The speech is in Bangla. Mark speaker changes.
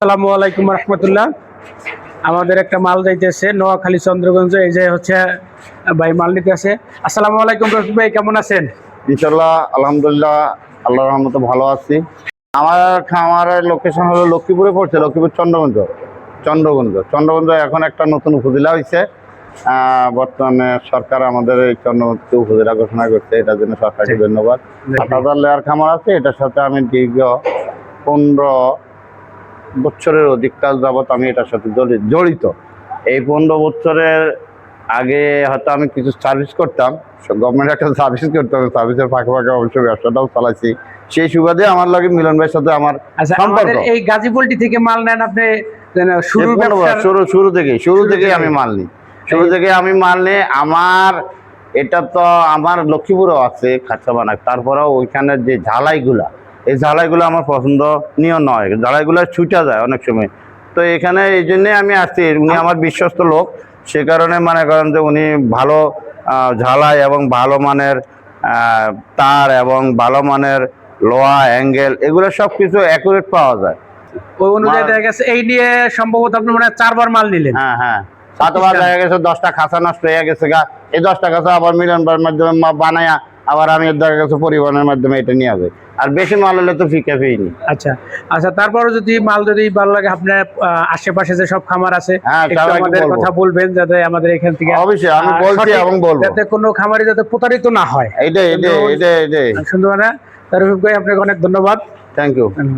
Speaker 1: আসসালামু আলাইকুম রহমতুল্লাহ। আমাদের একটা মাল যাইতেছে নোয়াখালী চন্দ্রগঞ্জ, এই যে হচ্ছে ভাই মাল নিতে আছে। আসসালামু আলাইকুম রফিক ভাই, কেমন আছেন?
Speaker 2: ইনশাল্লাহ আলহামদুলিল্লাহ, আল্লাহর রহমতে ভালো আছি। আমার খামারের লোকেশন হলো লক্ষ্মীপুরে পড়ছে, লক্ষ্মীপুর চন্দ্রগঞ্জ এখন একটা নতুন উপজেলা হয়েছে। বর্তমানে সরকার আমাদের এই চন্দ্রগঞ্জকে উপজেলা ঘোষণা করছে, এটার জন্য সরকারকে ধন্যবাদ। 8,000 লেয়ার খামার আছে, এটার সাথে আমি দীর্ঘ 15 বছরের অধিক কাল যাবৎ আমি এটার সাথে জড়িত। এই 15 বছরের আগে হয়তো আমি কিছু সার্ভিস করতাম, গভর্নমেন্ট একটা সার্ভিস করতাম, সার্ভিসের ফাঁকে অবশ্যই ব্যবসাটাও চালাইছি। সেই সুবাদে আমার লাগে মিলন ভাইয়ের সাথে আমার সম্পর্ক।
Speaker 1: এই গাজী পোল্ট্রি থেকে মাল নেন আপনি?
Speaker 2: শুরু থেকেই আমি মাল নিই, আমার এটা তো আমার লক্ষ্মীপুরেও আছে খাঁচা বানাক, তারপরেও ওইখানের যে ঝালাইগুলা, এই ঝালাইগুলো আমার পছন্দনীয় নয়, ঝালাইগুলো ছুটা যায় অনেক সময়। তো এখানে এই জন্যে আমি আসছি, উনি আমার বিশ্বস্ত লোক, সে কারণে মনে করেন যে উনি ভালো ঝালাই এবং ভালো মানের তার এবং ভালো মানের লোহা অ্যাঙ্গেল, এগুলো সব কিছু অ্যাকুরেট পাওয়া যায়।
Speaker 1: ওই অনুযায়ী দেখা গেছে এই নিয়ে সম্ভবত আপনি মানে 4 বার মাল নিলেন।
Speaker 2: হ্যাঁ 7বার দেখা গেছে 10টা খাঁচা নষ্ট হয়ে গেছে গা, এই 10টা খাঁচা আবার মিলনবার মাধ্যমে বানায়া আবার আমি দেখা গেছে পরিবহনের মাধ্যমে এটা নিয়ে যাবে। আর বেশি মাল হলে তো ফিকা ফিনি।
Speaker 1: আচ্ছা তারপরে যদি মাল যদি ভালো লাগে, আপনার আশেপাশে যে সব খামার আছে আমাদের কথা বলবেন, যাতে আমাদের এখান থেকে
Speaker 2: অবশ্যই আমি বলছি এবং বলবো,
Speaker 1: যাতে কোনো খামারি যাতে প্রতারিত না হয়।
Speaker 2: এইটাই সুন্দর।
Speaker 1: রফিক ভাই আপনাকে অনেক ধন্যবাদ।
Speaker 2: Thank you.